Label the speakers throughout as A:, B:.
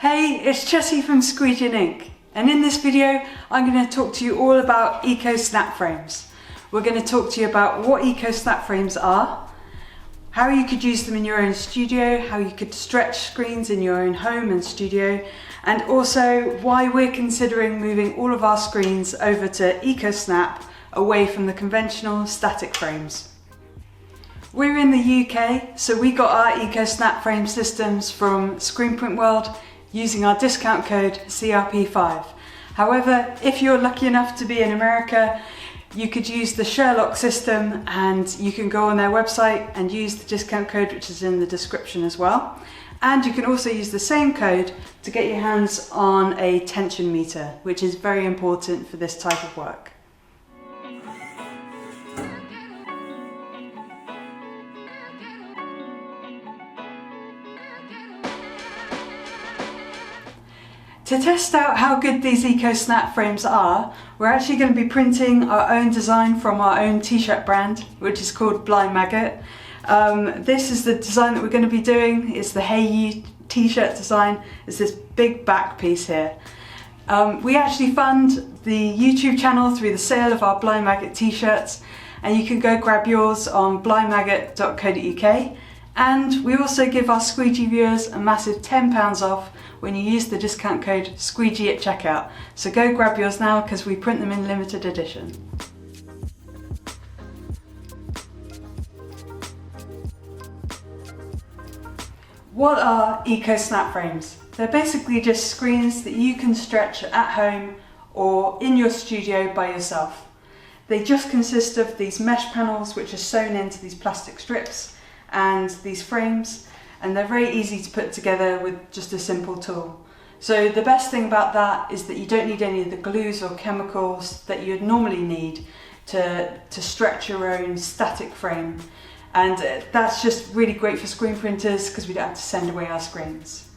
A: Hey, it's Jessie from Squeegee & Ink, and in this video I'm going to talk to you all about Eco Snap Frames. We're going to talk to you about what Eco Snap Frames are, how you could use them in your own studio, how you could stretch screens in your own home and studio, and also why we're considering moving all of our screens over to Eco Snap away from the conventional static frames. We're in the UK, so we got our Eco Snap Frame systems from Screen Print World using our discount code CRP5. However, if you're lucky enough to be in America, you could use the Sherlock system, and you can go on their website and use the discount code, which is in the description as well. And you can also use the same code to get your hands on a tension meter, which is very important for this type of work. To test out how good these Eco Snap frames are, we're actually going to be printing our own design from our own t-shirt brand, which is called Blind Maggot. This is the design that we're going to be doing. It's the Hey You t-shirt design. It's this big back piece here. We actually fund the YouTube channel through the sale of our Blind Maggot t-shirts, and you can go grab yours on blindmaggot.co.uk. And we also give our Squeegee viewers a massive £10 off when you use the discount code Squeegee at checkout. So go grab yours now, because we print them in limited edition. What are Eco Snap Frames? They're basically just screens that you can stretch at home or in your studio by yourself. They just consist of these mesh panels which are sewn into these plastic strips and these frames, and they're very easy to put together with just a simple tool. So the best thing about that is that you don't need any of the glues or chemicals that you'd normally need to stretch your own static frame, and that's just really great for screen printers because we don't have to send away our screens.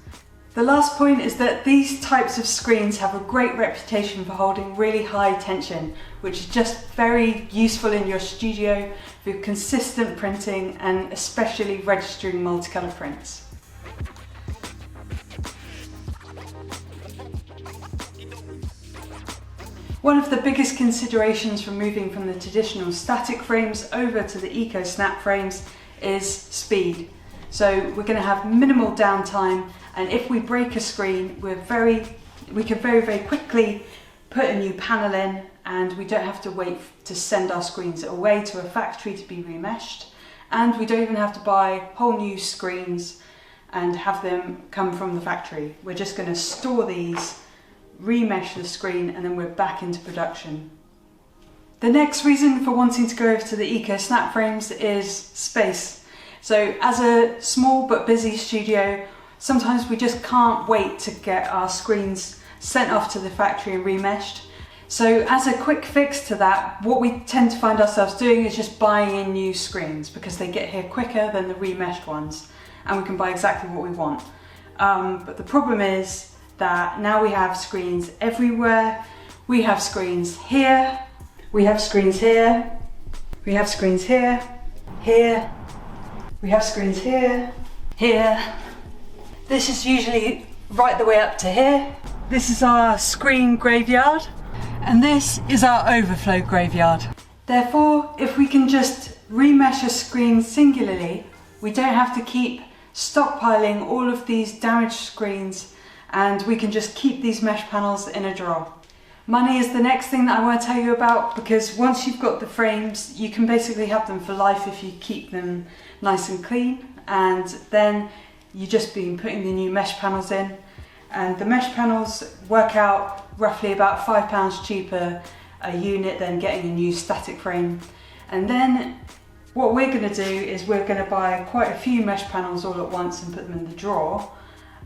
A: The last point is that these types of screens have a great reputation for holding really high tension, which is just very useful in your studio for consistent printing and especially registering multicolour prints. One of the biggest considerations for moving from the traditional static frames over to the Eco Snap frames is speed. So we're going to have minimal downtime, and if we break a screen, we can very quickly put a new panel in, and we don't have to wait to send our screens away to a factory to be remeshed, and we don't even have to buy whole new screens and have them come from the factory. We're just going to store these, remesh the screen, and then we're back into production. The next reason for wanting to go over to the Eco Snap frames is space. So as a small but busy studio, sometimes we just can't wait to get our screens sent off to the factory and remeshed. So as a quick fix to that, what we tend to find ourselves doing is just buying in new screens, because they get here quicker than the remeshed ones, and we can buy exactly what we want. But the problem is that now we have screens everywhere. We have screens here, we have screens here, we have screens here, here, we have screens here, here. This is usually right the way up to here. This is our screen graveyard, and this is our overflow graveyard. Therefore, if we can just remesh a screen singularly, we don't have to keep stockpiling all of these damaged screens, and we can just keep these mesh panels in a drawer. Money is the next thing that I want to tell you about, because once you've got the frames, you can basically have them for life if you keep them nice and clean, and then you just be putting the new mesh panels in, and the mesh panels work out roughly about £5 cheaper a unit than getting a new static frame. And then what we're going to do is we're going to buy quite a few mesh panels all at once and put them in the drawer,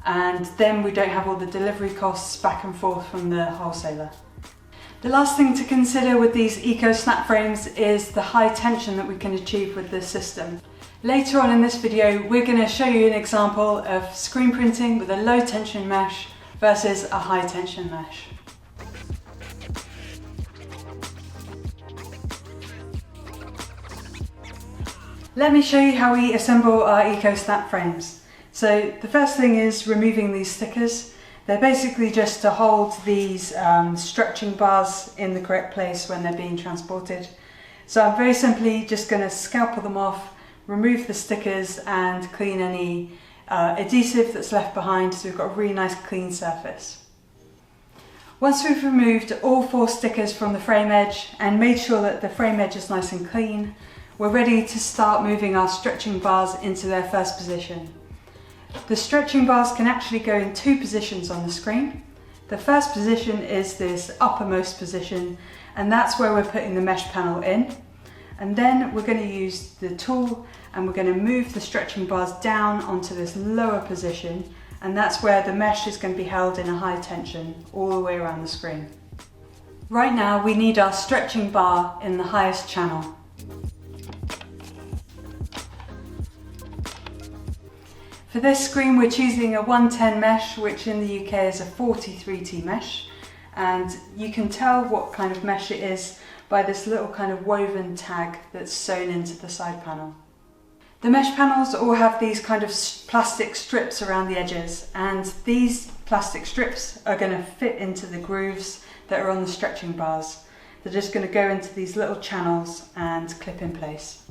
A: and then we don't have all the delivery costs back and forth from the wholesaler. The last thing to consider with these Eco Snap frames is the high tension that we can achieve with this system. Later on in this video, we're going to show you an example of screen printing with a low tension mesh versus a high tension mesh. Let me show you how we assemble our Eco Snap frames. So the first thing is removing these stickers, They're basically just to hold these stretching bars in the correct place when they're being transported. So I'm very simply just going to scalpel them off, remove the stickers and clean any adhesive that's left behind, so we've got a really nice clean surface. Once we've removed all 4 stickers from the frame edge and made sure that the frame edge is nice and clean, we're ready to start moving our stretching bars into their first position. The stretching bars can actually go in 2 positions on the screen. The first position is this uppermost position, and that's where we're putting the mesh panel in. And then we're going to use the tool and we're going to move the stretching bars down onto this lower position, and that's where the mesh is going to be held in a high tension all the way around the screen. Right now we need our stretching bar in the highest channel. For this screen we're choosing a 110 mesh, which in the UK is a 43T mesh, and you can tell what kind of mesh it is by this little kind of woven tag that's sewn into the side panel. The mesh panels all have these kind of plastic strips around the edges, and these plastic strips are going to fit into the grooves that are on the stretching bars. They're just going to go into these little channels and clip in place.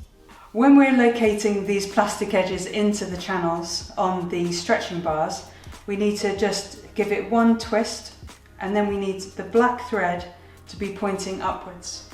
A: When we're locating these plastic edges into the channels on the stretching bars, we need to just give it one twist, and then we need the black thread to be pointing upwards.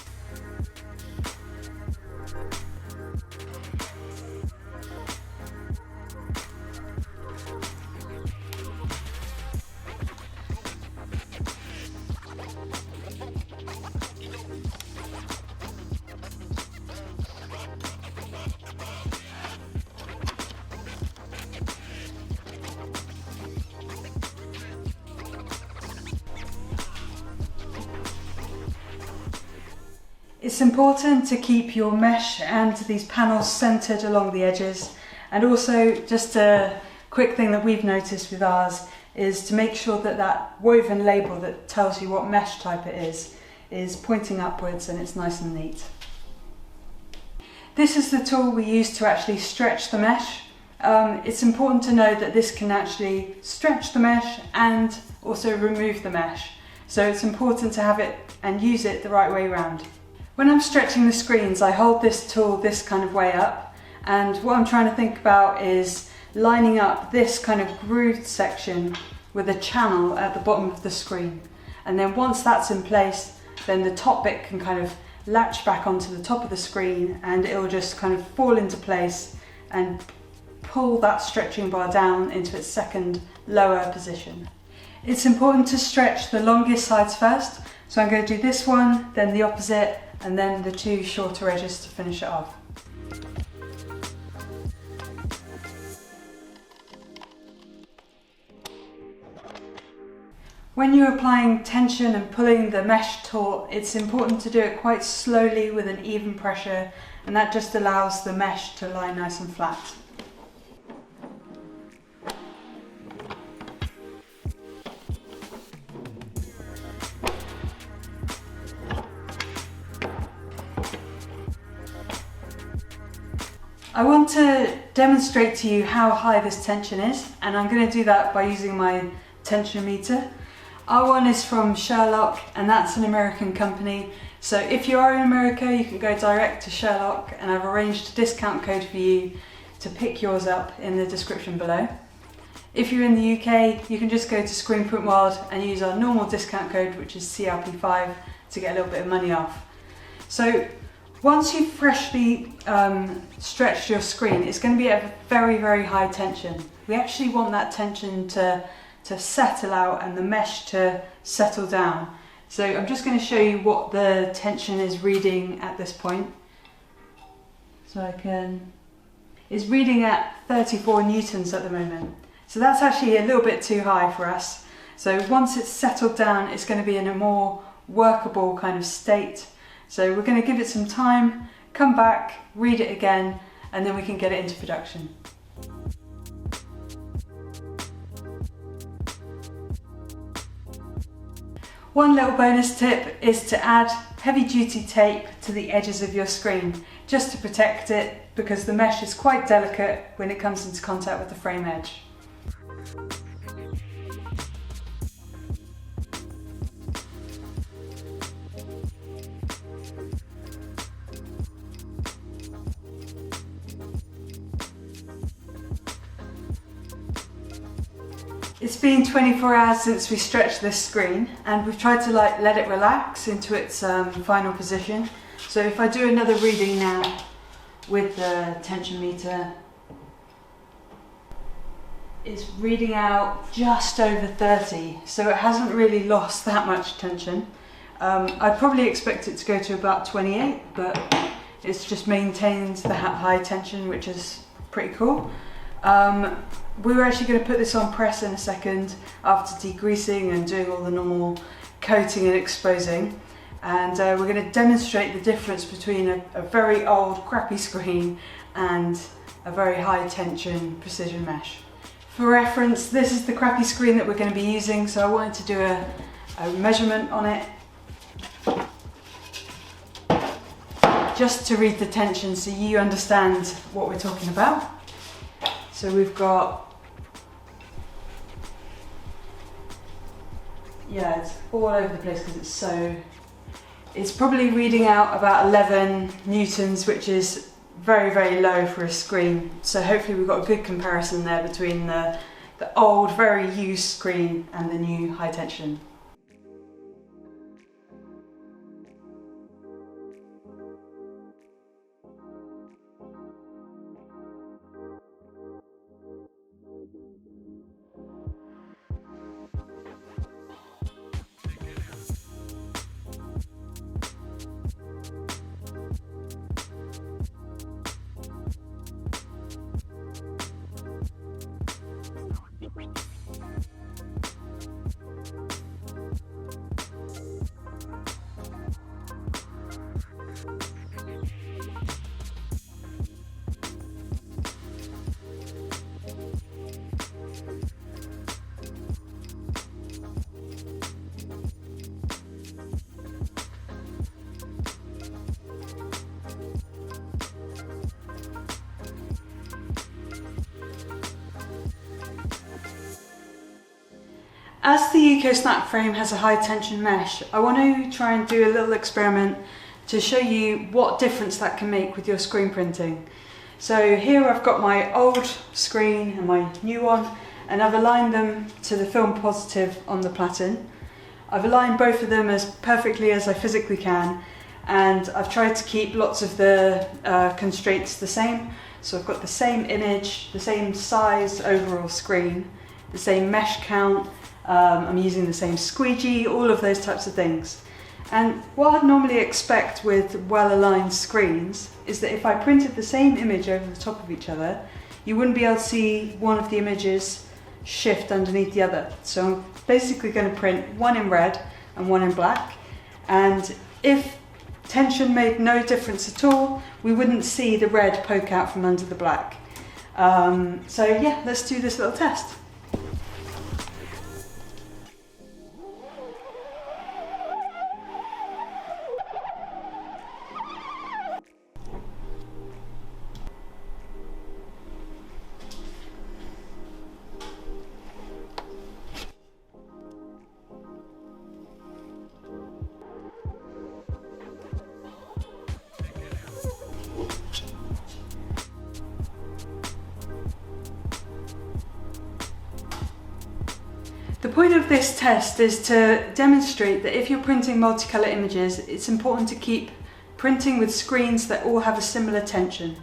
A: It's important to keep your mesh and these panels centered along the edges, and also just a quick thing that we've noticed with ours is to make sure that that woven label that tells you what mesh type it is pointing upwards and it's nice and neat. This is the tool we use to actually stretch the mesh. It's important to know that this can actually stretch the mesh and also remove the mesh, so it's important to have it and use it the right way around. When I'm stretching the screens, I hold this tool this kind of way up, and what I'm trying to think about is lining up this kind of grooved section with a channel at the bottom of the screen. And then once that's in place, then the top bit can kind of latch back onto the top of the screen, and it'll just kind of fall into place and pull that stretching bar down into its second lower position. It's important to stretch the longest sides first, so I'm going to do this one, then the opposite, and then the 2 shorter edges to finish it off. When you're applying tension and pulling the mesh taut, it's important to do it quite slowly with an even pressure, and that just allows the mesh to lie nice and flat. I want to demonstrate to you how high this tension is, and I'm going to do that by using my tension meter. Our one is from Sherlock, and that's an American company, so if you are in America you can go direct to Sherlock, and I've arranged a discount code for you to pick yours up in the description below. If you're in the UK you can just go to Screen Print World and use our normal discount code, which is CRP5, to get a little bit of money off. So once you've freshly stretched your screen, it's going to be at a very, very high tension. We actually want that tension to settle out and the mesh to settle down. So I'm just going to show you what the tension is reading at this point. So it's reading at 34 newtons at the moment. So that's actually a little bit too high for us. So once it's settled down, it's going to be in a more workable kind of state. So we're going to give it some time, come back, read it again, and then we can get it into production. One little bonus tip is to add heavy-duty tape to the edges of your screen, just to protect it, because the mesh is quite delicate when it comes into contact with the frame edge. It's been 24 hours since we stretched this screen, and we've tried to let it relax into its final position. So if I do another reading now with the tension meter, it's reading out just over 30, so it hasn't really lost that much tension. I'd probably expect it to go to about 28, but it's just maintained that high tension, which is pretty cool. We were actually going to put this on press in a second after degreasing and doing all the normal coating and exposing, and we're going to demonstrate the difference between a very old crappy screen and a very high tension precision mesh. For reference, this is the crappy screen that we're going to be using, so I wanted to do a measurement on it just to read the tension so you understand what we're talking about. So we've got, yeah, it's all over the place because it's probably reading out about 11 newtons, which is very, very low for a screen. So hopefully we've got a good comparison there between the old, very used screen and the new high tension. As the EcoSnap frame has a high tension mesh, I want to try and do a little experiment to show you what difference that can make with your screen printing. So here I've got my old screen and my new one, and I've aligned them to the film positive on the platen. I've aligned both of them as perfectly as I physically can, and I've tried to keep lots of the constraints the same. So I've got the same image, the same size overall screen, the same mesh count, I'm using the same squeegee, all of those types of things. And what I'd normally expect with well-aligned screens is that if I printed the same image over the top of each other, you wouldn't be able to see one of the images shift underneath the other. So I'm basically going to print one in red and one in black, and if tension made no difference at all, we wouldn't see the red poke out from under the black. So yeah, let's do this little test. The point of this test is to demonstrate that if you're printing multicolour images, it's important to keep printing with screens that all have a similar tension.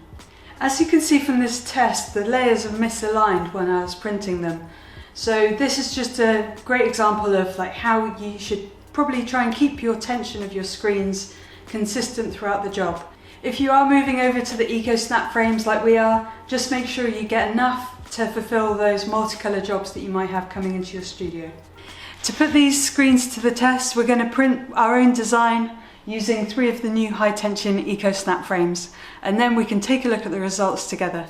A: As you can see from this test, the layers are misaligned when I was printing them. So this is just a great example of how you should probably try and keep your tension of your screens consistent throughout the job. If you are moving over to the EcoSnap frames like we are, just make sure you get enough to fulfill those multicolour jobs that you might have coming into your studio. To put these screens to the test, we're going to print our own design using 3 of the new high tension EcoSnap frames, and then we can take a look at the results together.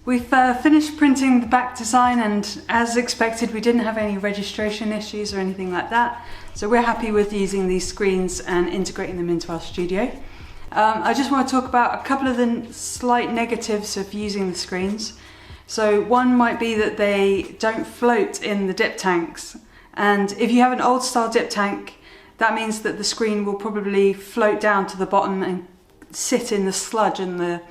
A: We've finished printing the back design, and as expected we didn't have any registration issues or anything like that, so we're happy with using these screens and integrating them into our studio. I just want to talk about a couple of the slight negatives of using the screens. So one might be that they don't float in the dip tanks, and if you have an old style dip tank, that means that the screen will probably float down to the bottom and sit in the sludge and the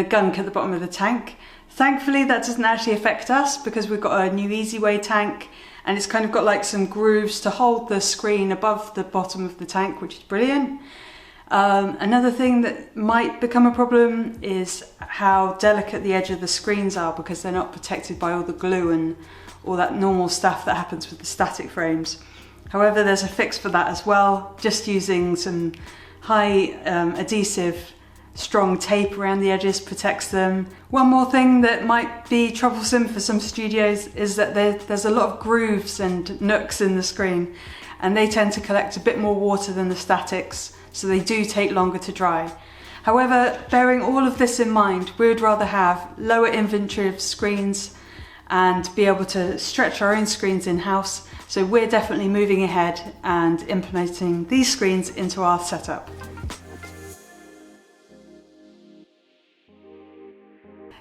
A: gunk at the bottom of the tank. Thankfully that doesn't actually affect us because we've got a new EasyWay tank, and it's kind of got like some grooves to hold the screen above the bottom of the tank, which is brilliant. Another thing that might become a problem is how delicate the edge of the screens are, because they're not protected by all the glue and all that normal stuff that happens with the static frames. However, there's a fix for that as well, just using some high adhesive strong tape around the edges protects them. One more thing that might be troublesome for some studios is that there's a lot of grooves and nooks in the screen, and they tend to collect a bit more water than the statics, so they do take longer to dry. However, bearing all of this in mind, we would rather have lower inventory of screens and be able to stretch our own screens in-house, so we're definitely moving ahead and implementing these screens into our setup.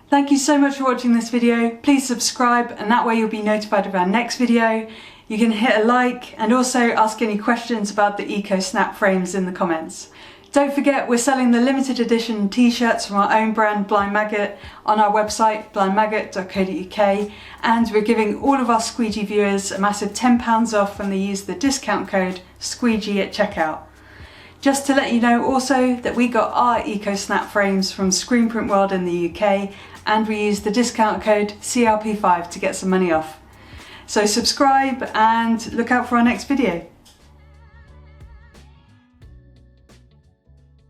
A: Thank you so much for watching this video. Please subscribe, and that way you'll be notified of our next video. You can hit a like and also ask any questions about the Eco Snap frames in the comments. Don't forget, we're selling the limited edition t-shirts from our own brand Blind Maggot on our website blindmaggot.co.uk, and we're giving all of our Squeegee viewers a massive £10 off when they use the discount code Squeegee at checkout. Just to let you know also that we got our Eco Snap frames from Screen Print World in the UK, and we used the discount code CRP5 to get some money off. So subscribe and look out for our next video.